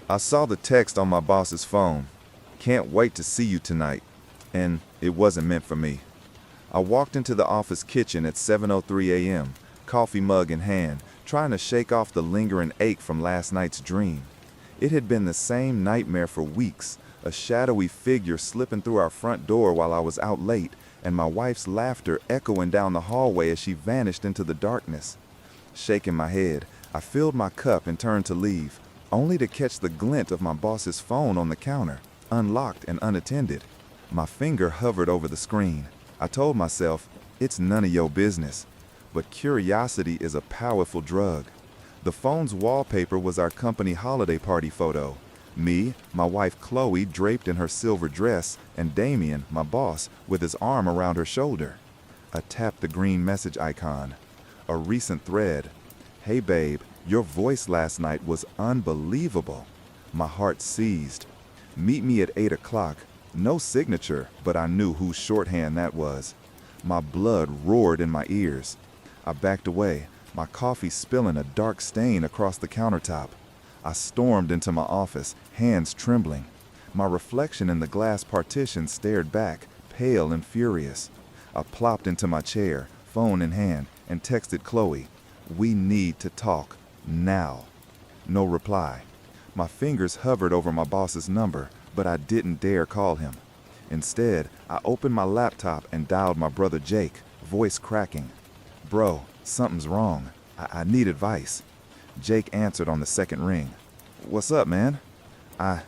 I saw the text on my boss's phone. Can't wait to see you tonight. And it wasn't meant for me. I walked into the office kitchen at 7:03 a.m., coffee mug in hand, trying to shake off the lingering ache from last night's dream. It had been the same nightmare for weeks, a shadowy figure slipping through our front door while I was out late, and my wife's laughter echoing down the hallway as she vanished into the darkness. Shaking my head, I filled my cup and turned to leave, only to catch the glint of my boss's phone on the counter, unlocked and unattended. My finger hovered over the screen. I told myself, it's none of your business. But curiosity is a powerful drug. The phone's wallpaper was our company holiday party photo. Me, my wife Qley draped in her silver dress, and Damien, my boss, with his arm around her shoulder. I tapped the green message icon. A recent thread. Hey babe, your voice last night was unbelievable. My heart seized. Meet me at 8 o'clock. No signature, but I knew whose shorthand that was. My blood roared in my ears. I backed away, my coffee spilling a dark stain across the countertop. I stormed into my office, hands trembling. My reflection in the glass partition stared back, pale and furious. I plopped into my chair, phone in hand, and texted Qley, "We need to talk, now." No reply. My fingers hovered over my boss's number, but I didn't dare call him. Instead, I opened my laptop and dialed my brother Jake, voice cracking. "Bro, something's wrong. I need advice." Jake answered on the second ring. "What's up, man?" I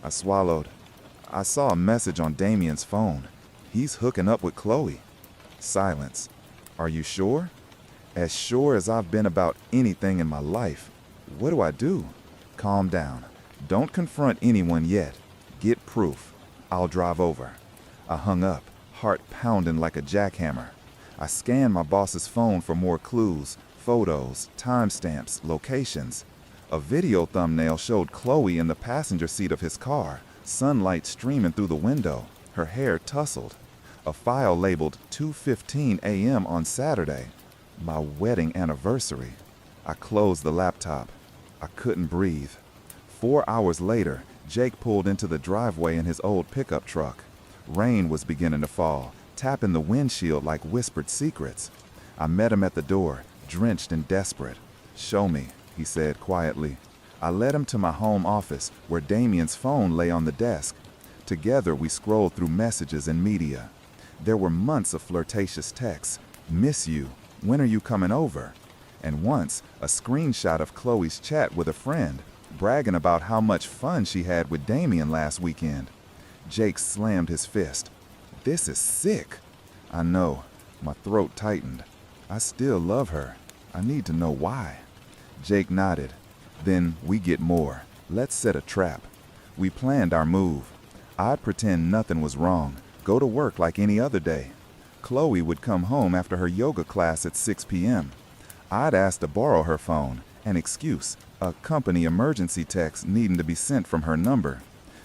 swallowed. "I saw a message on Damien's phone. He's hooking up with Qley." Silence. "Are you sure?" "As sure as I've been about anything in my life." "What do I do?" "Calm down. Don't confront anyone yet. Get proof. I'll drive over." I hung up, heart pounding like a jackhammer. I scanned my boss's phone for more clues, photos, timestamps, locations. A video thumbnail showed Qley in the passenger seat of his car, sunlight streaming through the window, her hair tousled. A file labeled 2:15 a.m. on Saturday, my wedding anniversary. I closed the laptop. I couldn't breathe. 4 hours later, Jake pulled into the driveway in his old pickup truck. Rain was beginning to fall, tapping the windshield like whispered secrets. I met him at the door, drenched and desperate. "Show me," he said quietly. I led him to my home office, where Damien's phone lay on the desk. Together we scrolled through messages and media. There were months of flirtatious texts. "Miss you. When are you coming over?" And once, a screenshot of Qley's chat with a friend, bragging about how much fun she had with Damien last weekend. Jake slammed his fist. "This is sick." "I know." My throat tightened. "I still love her. I need to know why." Jake nodded. "Then we get more. Let's set a trap." We planned our move. I'd pretend nothing was wrong, go to work like any other day. Qley would come home after her yoga class at 6 p.m. I'd ask to borrow her phone, an excuse, a company emergency text needing to be sent from her number.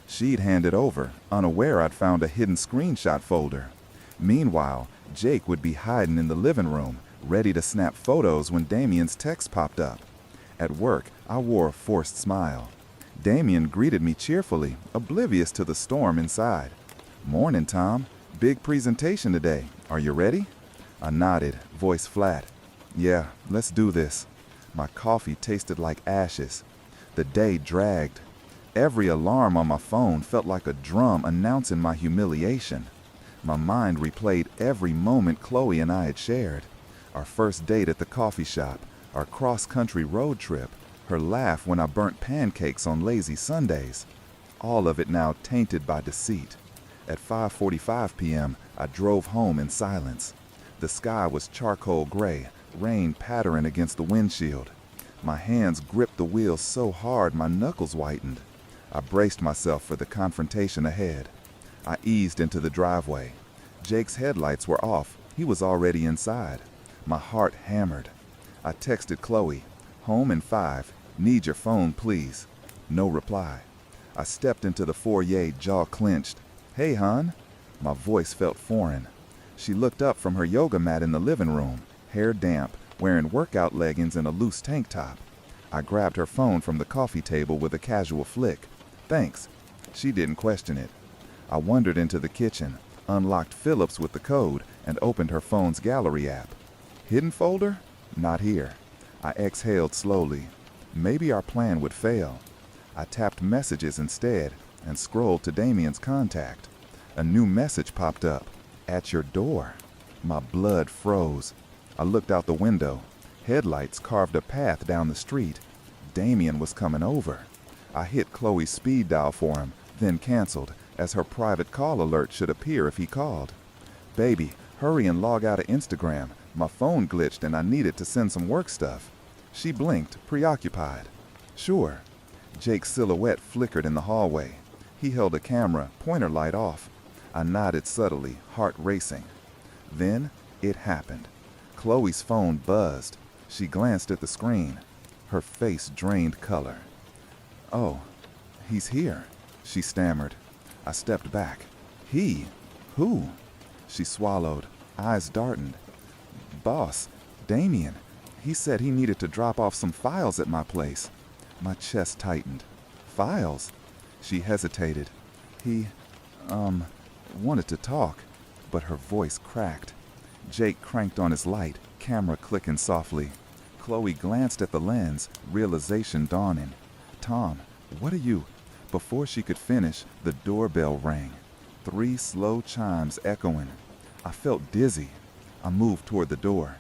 She'd hand it over, unaware I'd found a hidden screenshot folder. Meanwhile, Jake would be hiding in the living room, ready to snap photos when Damien's text popped up. At work, I wore a forced smile. Damien greeted me cheerfully, oblivious to the storm inside. "Morning, Tom. Big presentation today. Are you ready?" I nodded, voice flat. "Yeah, let's do this." My coffee tasted like ashes. The day dragged. Every alarm on my phone felt like a drum announcing my humiliation. My mind replayed every moment Qley and I had shared. Our first date at the coffee shop, our cross-country road trip, her laugh when I burnt pancakes on lazy Sundays. All of it now tainted by deceit. At 5:45 p.m., I drove home in silence. The sky was charcoal gray, rain pattering against the windshield. My hands gripped the wheel so hard my knuckles whitened. I braced myself for the confrontation ahead. I eased into the driveway. Jake's headlights were off. He was already inside. My heart hammered. I texted Qley, "Home in 5. Need your phone, please." No reply. I stepped into the foyer, jaw clenched. "Hey, hon." My voice felt foreign. She looked up from her yoga mat in the living room, hair damp, wearing workout leggings and a loose tank top. I grabbed her phone from the coffee table with a casual flick. Thanks. She didn't question it. I wandered into the kitchen, unlocked Phillips with the code, and opened her phone's gallery app. Hidden folder? Not here. I exhaled slowly. Maybe our plan would fail. I tapped messages instead and scrolled to Damien's contact. A new message popped up. At your door. My blood froze. I looked out the window. Headlights carved a path down the street. Damien was coming over. I hit Qley's speed dial for him, then canceled, as her private call alert should appear if he called. Baby, hurry and log out of Instagram. My phone glitched and I needed to send some work stuff. She blinked, preoccupied. Sure. Jake's silhouette flickered in the hallway. He held a camera, pointer light off. I nodded subtly, heart racing. Then it happened. Qley's phone buzzed. She glanced at the screen. Her face drained color. Oh, he's here, she stammered. I stepped back. He? Who? She swallowed, eyes darting. Boss, Damien. He said he needed to drop off some files at my place. My chest tightened. Files? She hesitated. He, wanted to talk, but her voice cracked. Jake cranked on his light, camera clicking softly. Qley glanced at the lens, realization dawning. Tom, what are you? Before she could finish, the doorbell rang. 3 slow chimes echoing. I felt dizzy. I moved toward the door.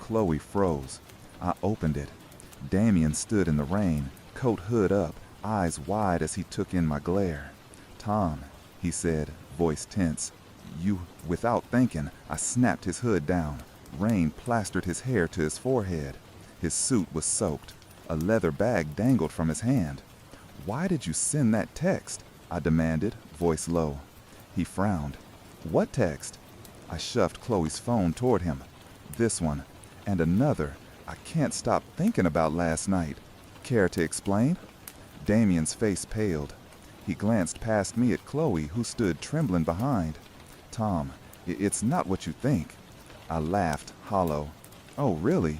Qley froze. I opened it. Damien stood in the rain, coat hood up, eyes wide as he took in my glare. Tom, he said, voice tense. You, without thinking, I snapped his hood down. Rain plastered his hair to his forehead. His suit was soaked. A leather bag dangled from his hand. Why did you send that text? I demanded, voice low. He frowned. What text? I shoved Qley's phone toward him. This one. And another. I can't stop thinking about last night. Care to explain? Damien's face paled. He glanced past me at Qley, who stood trembling behind. Tom, it's not what you think. I laughed, hollow. Oh, really?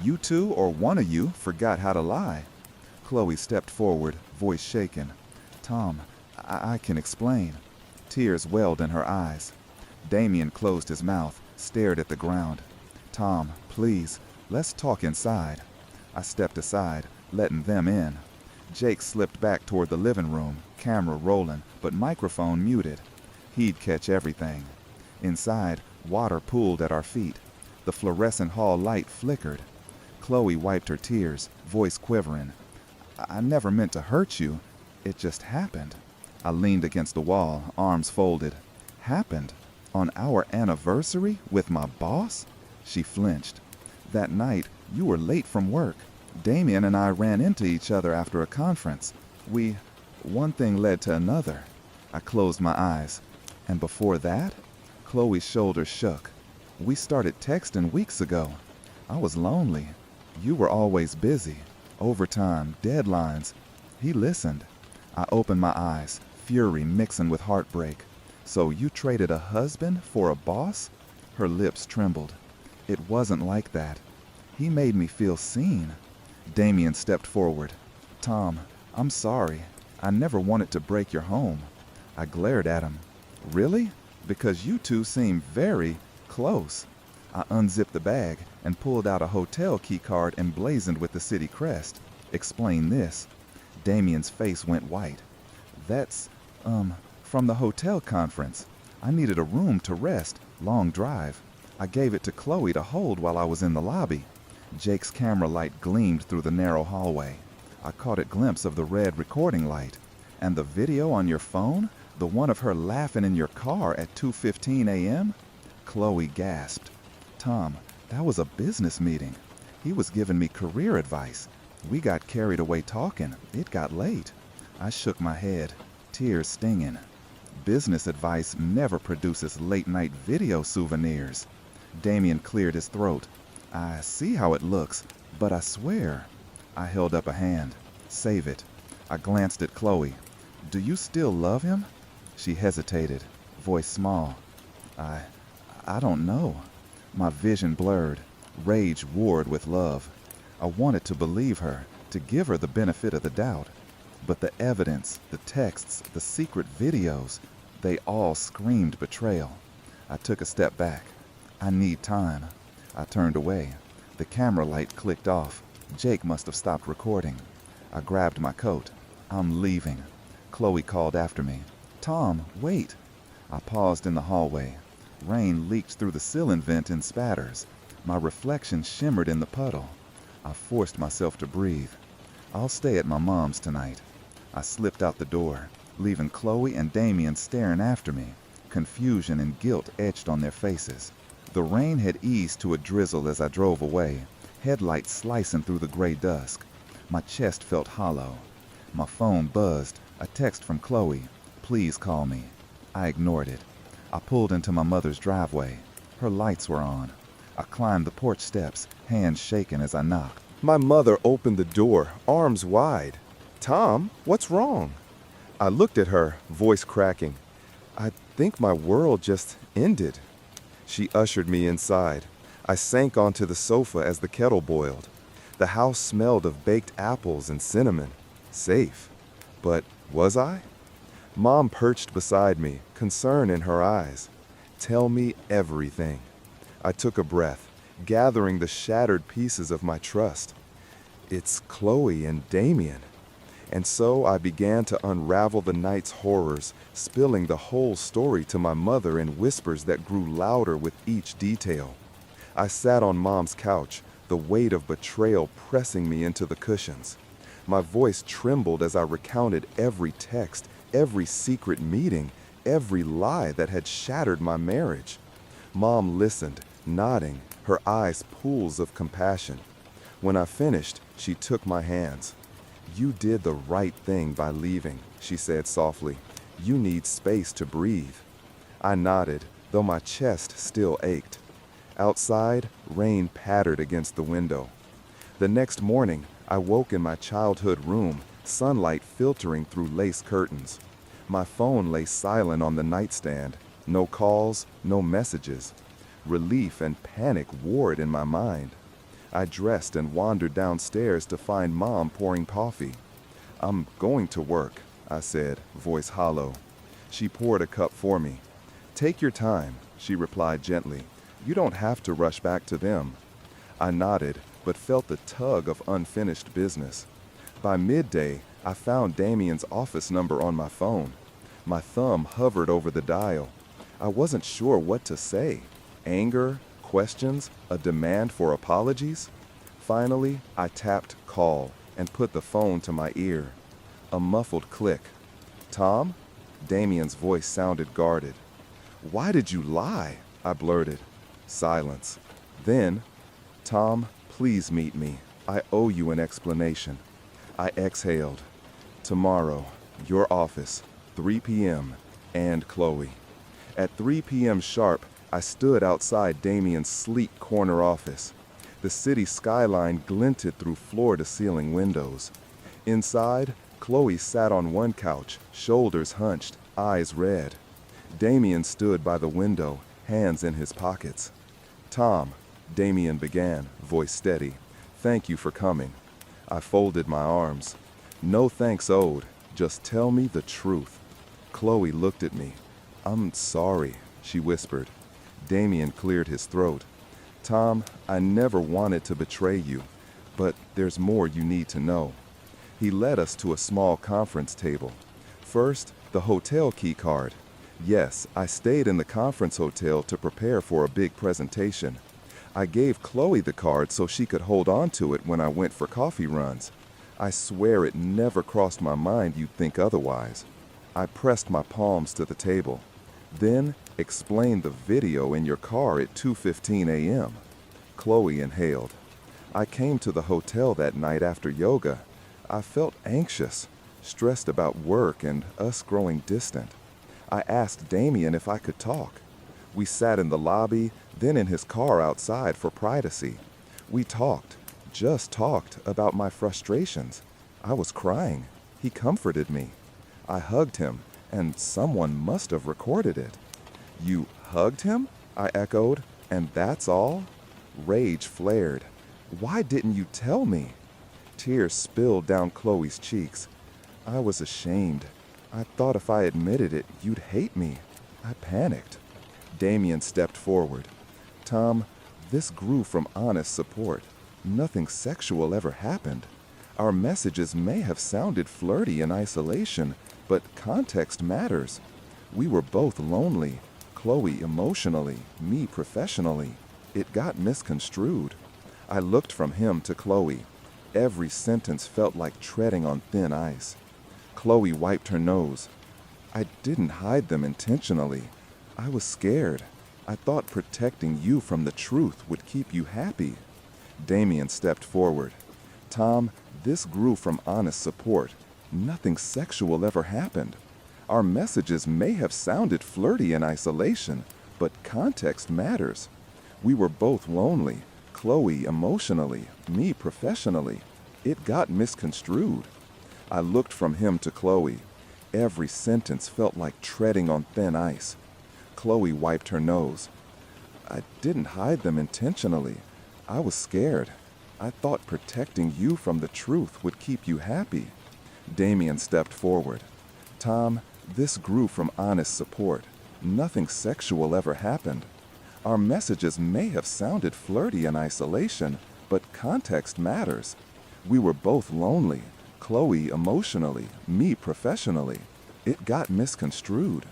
You two or one of you forgot how to lie. Qley stepped forward, voice shaken. Tom, I can explain. Tears welled in her eyes. Damien closed his mouth, stared at the ground. Tom, please, let's talk inside. I stepped aside, letting them in. Jake slipped back toward the living room, camera rolling, but microphone muted. He'd catch everything. Inside, water pooled at our feet. The fluorescent hall light flickered. Qley wiped her tears, voice quivering. I never meant to hurt you. It just happened. I leaned against the wall, arms folded. Happened? On our anniversary? With my boss? She flinched. That night, you were late from work. Damien and I ran into each other after a conference. One thing led to another. I closed my eyes. And before that? Qley's shoulders shook. We started texting weeks ago. I was lonely. You were always busy. Overtime, deadlines. He listened. I opened my eyes, fury mixing with heartbreak. So you traded a husband for a boss? Her lips trembled. It wasn't like that. He made me feel seen. Damien stepped forward. Tom, I'm sorry. I never wanted to break your home. I glared at him. Really? Because you two seem very close. I unzipped the bag and pulled out a hotel key card emblazoned with the city crest. Explain this. Damien's face went white. That's, from the hotel conference. I needed a room to rest, long drive. I gave it to Qley to hold while I was in the lobby. Jake's camera light gleamed through the narrow hallway. I caught a glimpse of the red recording light. And the video on your phone? The one of her laughing in your car at 2:15 a.m.? Qley gasped. Tom, that was a business meeting. He was giving me career advice. We got carried away talking. It got late. I shook my head, tears stinging. Business advice never produces late-night video souvenirs. Damien cleared his throat. I see how it looks, but I swear. I held up a hand. Save it. I glanced at Qley. Do you still love him? She hesitated, voice small. I don't know. My vision blurred. Rage warred with love. I wanted to believe her, to give her the benefit of the doubt. But the evidence, the texts, the secret videos, they all screamed betrayal. I took a step back. I need time. I turned away. The camera light clicked off. Jake must have stopped recording. I grabbed my coat. I'm leaving. Qley called after me. Tom, wait. I paused in the hallway. Rain leaked through the ceiling vent in spatters. My reflection shimmered in the puddle. I forced myself to breathe. I'll stay at my mom's tonight. I slipped out the door, leaving Qley and Damien staring after me, confusion and guilt etched on their faces. The rain had eased to a drizzle as I drove away, headlights slicing through the gray dusk. My chest felt hollow. My phone buzzed, a text from Qley. Please call me. I ignored it. I pulled into my mother's driveway. Her lights were on. I climbed the porch steps, hands shaking as I knocked. My mother opened the door, arms wide. Tom, what's wrong? I looked at her, voice cracking. I think my world just ended. She ushered me inside. I sank onto the sofa as the kettle boiled. The house smelled of baked apples and cinnamon. Safe. But was I? Mom perched beside me, concern in her eyes. Tell me everything. I took a breath, gathering the shattered pieces of my trust. It's Qley and Damien. And so I began to unravel the night's horrors, spilling the whole story to my mother in whispers that grew louder with each detail. I sat on Mom's couch, the weight of betrayal pressing me into the cushions. My voice trembled as I recounted every text, every secret meeting, every lie that had shattered my marriage. Mom listened, nodding, her eyes pools of compassion. When I finished, she took my hands. You did the right thing by leaving, she said softly. You need space to breathe. I nodded, though my chest still ached. Outside, rain pattered against the window. The next morning, I woke in my childhood room, sunlight filtering through lace curtains. My phone lay silent on the nightstand. No calls, no messages. Relief and panic warred in my mind. I dressed and wandered downstairs to find Mom pouring coffee. I'm going to work, I said, voice hollow. She poured a cup for me. Take your time, she replied gently. You don't have to rush back to them. I nodded, but felt the tug of unfinished business. By midday, I found Damien's office number on my phone. My thumb hovered over the dial. I wasn't sure what to say. Anger, questions, a demand for apologies? Finally, I tapped call and put the phone to my ear. A muffled click. Tom? Damien's voice sounded guarded. Why did you lie? I blurted. Silence. Then, Tom, please meet me. I owe you an explanation. I exhaled. Tomorrow, your office, 3 p.m., and Qley. At 3 p.m. sharp, I stood outside Damien's sleek corner office. The city skyline glinted through floor-to-ceiling windows. Inside, Qley sat on one couch, shoulders hunched, eyes red. Damien stood by the window, hands in his pockets. Tom, Damien began, voice steady. Thank you for coming. I folded my arms. No thanks owed, just tell me the truth. Qley looked at me. I'm sorry, she whispered. Damien cleared his throat. Tom, I never wanted to betray you, but there's more you need to know. He led us to a small conference table. First, the hotel key card. Yes, I stayed in the conference hotel to prepare for a big presentation. I gave Qley the card so she could hold on to it when I went for coffee runs. I swear it never crossed my mind you'd think otherwise. I pressed my palms to the table. Then, explained the video in your car at 2:15 a.m. Qley inhaled. I came to the hotel that night after yoga. I felt anxious, stressed about work and us growing distant. I asked Damien if I could talk. We sat in the lobby, then in his car outside for privacy. We talked, just talked about my frustrations. I was crying. He comforted me. I hugged him, and someone must have recorded it. You hugged him? I echoed. And that's all? Rage flared. Why didn't you tell me? Tears spilled down Qley's cheeks. I was ashamed. I thought if I admitted it, you'd hate me. I panicked. Damien stepped forward. Tom, this grew from honest support. Nothing sexual ever happened. Our messages may have sounded flirty in isolation, but context matters. We were both lonely, Qley emotionally, me professionally. It got misconstrued. I looked from him to Qley. Every sentence felt like treading on thin ice. Qley wiped her nose. I didn't hide them intentionally. I was scared. I thought protecting you from the truth would keep you happy. Damien stepped forward. Tom, this grew from honest support. Nothing sexual ever happened. Our messages may have sounded flirty in isolation, but context matters. We were both lonely, Qley emotionally, me professionally. It got misconstrued. I looked from him to Qley. Every sentence felt like treading on thin ice. Qley wiped her nose. I didn't hide them intentionally. I was scared. I thought protecting you from the truth would keep you happy. Damien stepped forward. Tom, this grew from honest support. Nothing sexual ever happened. Our messages may have sounded flirty in isolation, but context matters. We were both lonely, Qley emotionally, me professionally. It got misconstrued.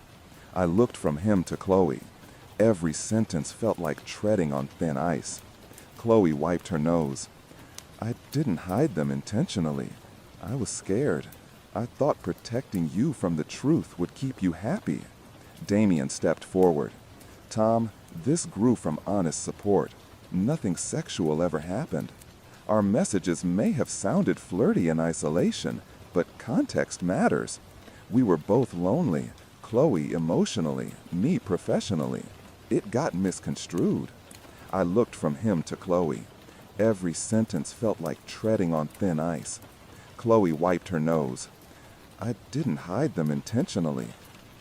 I looked from him to Qley. Every sentence felt like treading on thin ice. Qley wiped her nose. I didn't hide them intentionally. I was scared. I thought protecting you from the truth would keep you happy. Damien stepped forward. Tom, this grew from honest support. Nothing sexual ever happened. Our messages may have sounded flirty in isolation, but context matters. We were both lonely, Qley emotionally, me professionally. It got misconstrued. I looked from him to Qley. Every sentence felt like treading on thin ice. Qley wiped her nose. I didn't hide them intentionally.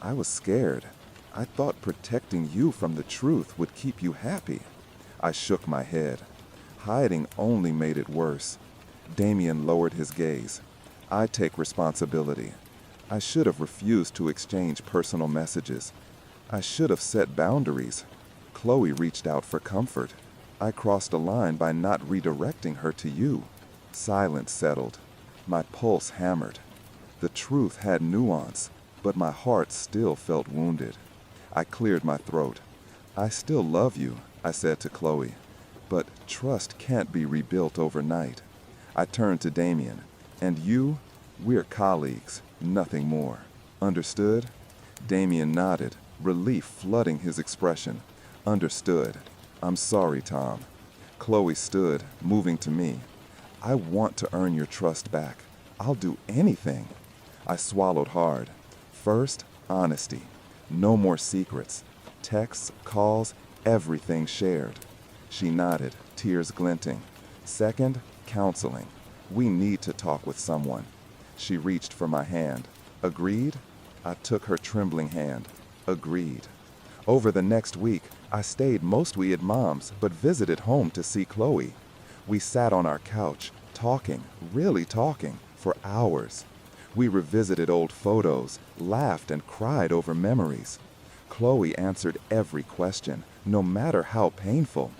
I was scared. I thought protecting you from the truth would keep you happy. I shook my head. Hiding only made it worse. Damien lowered his gaze. I take responsibility. I should have refused to exchange personal messages. I should have set boundaries. Qley reached out for comfort. I crossed a line by not redirecting her to you. Silence settled. My pulse hammered. The truth had nuance, but my heart still felt wounded. I cleared my throat. I still love you, I said to Qley, but trust can't be rebuilt overnight. I turned to Damien. And you? We're colleagues, nothing more. Understood? Damien nodded, relief flooding his expression. Understood. I'm sorry, Tom. Qley stood, moving to me. I want to earn your trust back. I'll do anything. I swallowed hard. First, honesty. No more secrets. Texts, calls, everything shared. She nodded, tears glinting. Second, counseling. We need to talk with someone. She reached for my hand. Agreed? I took her trembling hand. Agreed. Over the next week, I stayed mostly at Mom's, but visited home to see Qley. We sat on our couch, talking, really talking, for hours. We revisited old photos, laughed and cried over memories. Qley answered every question, no matter how painful.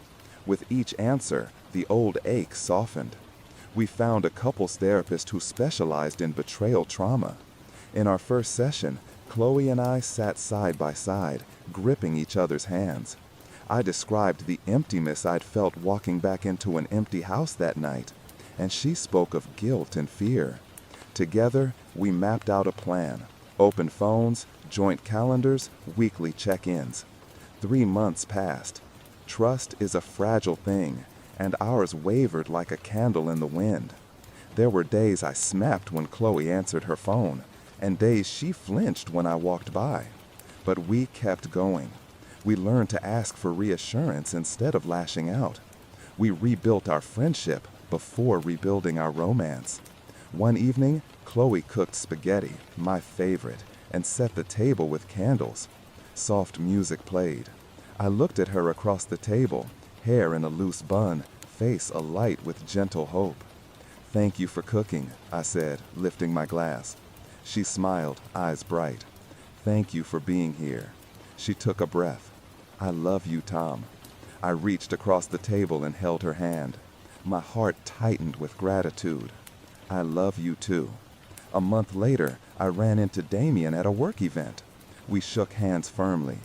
With each answer, the old ache softened. We found a couples therapist who specialized in betrayal trauma. In our first session, Qley and I sat side by side, gripping each other's hands. I described the emptiness I'd felt walking back into an empty house that night, and she spoke of guilt and fear. Together, we mapped out a plan. Open phones, joint calendars, weekly check-ins. 3 months passed. Trust is a fragile thing, and ours wavered like a candle in the wind. There were days I snapped when Qley answered her phone, and days she flinched when I walked by. But we kept going. We learned to ask for reassurance instead of lashing out. We rebuilt our friendship before rebuilding our romance. One evening, Qley cooked spaghetti, my favorite, and set the table with candles. Soft music played. I looked at her across the table, hair in a loose bun, face alight with gentle hope. Thank you for cooking, I said, lifting my glass. She smiled, eyes bright. Thank you for being here. She took a breath. I love you, Tom. I reached across the table and held her hand. My heart tightened with gratitude. I love you too. A month later, I ran into Damien at a work event. We shook hands firmly.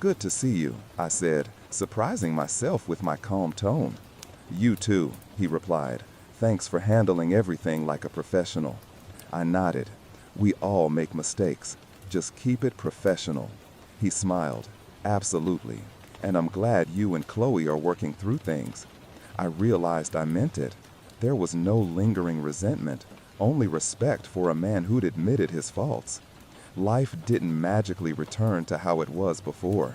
Good to see you, I said, surprising myself with my calm tone. You too, he replied. Thanks for handling everything like a professional. I nodded. We all make mistakes. Just keep it professional. He smiled. Absolutely. And I'm glad you and Qley are working through things. I realized I meant it. There was no lingering resentment, only respect for a man who'd admitted his faults. Life didn't magically return to how it was before.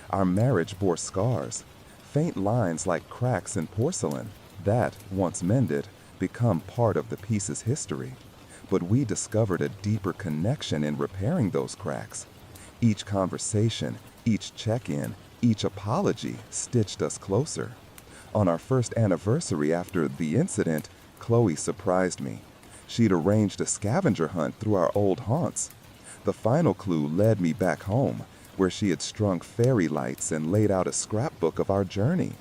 Our marriage bore scars, faint lines like cracks in porcelain that, once mended, become part of the piece's history. But we discovered a deeper connection in repairing those cracks. Each conversation, each check-in, each apology stitched us closer. On our first anniversary after the incident, Qley surprised me. She'd arranged a scavenger hunt through our old haunts. The final clue led me back home, where she had strung fairy lights and laid out a scrapbook of our journey.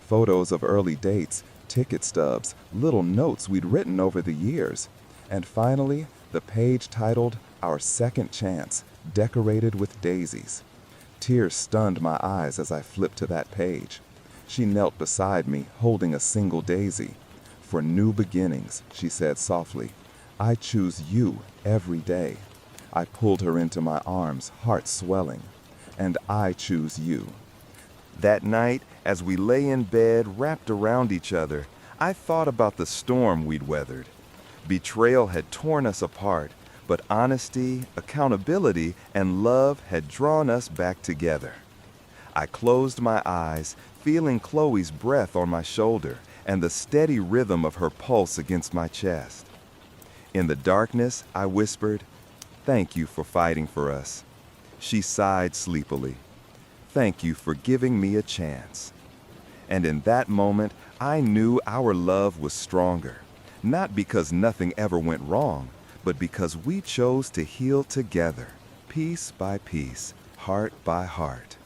Photos of early dates, ticket stubs, little notes we'd written over the years. And finally, the page titled Our Second Chance, decorated with daisies. Tears stunned my eyes as I flipped to that page. She knelt beside me, holding a single daisy. For new beginnings, she said softly, I choose you every day. I pulled her into my arms, heart swelling. And I choose you. That night, as we lay in bed, wrapped around each other, I thought about the storm we'd weathered. Betrayal had torn us apart, but honesty, accountability, and love had drawn us back together. I closed my eyes, feeling Qley's breath on my shoulder and the steady rhythm of her pulse against my chest. In the darkness, I whispered, Thank you for fighting for us. She sighed sleepily. Thank you for giving me a chance. And in that moment, I knew our love was stronger, not because nothing ever went wrong, but because we chose to heal together, piece by piece, heart by heart.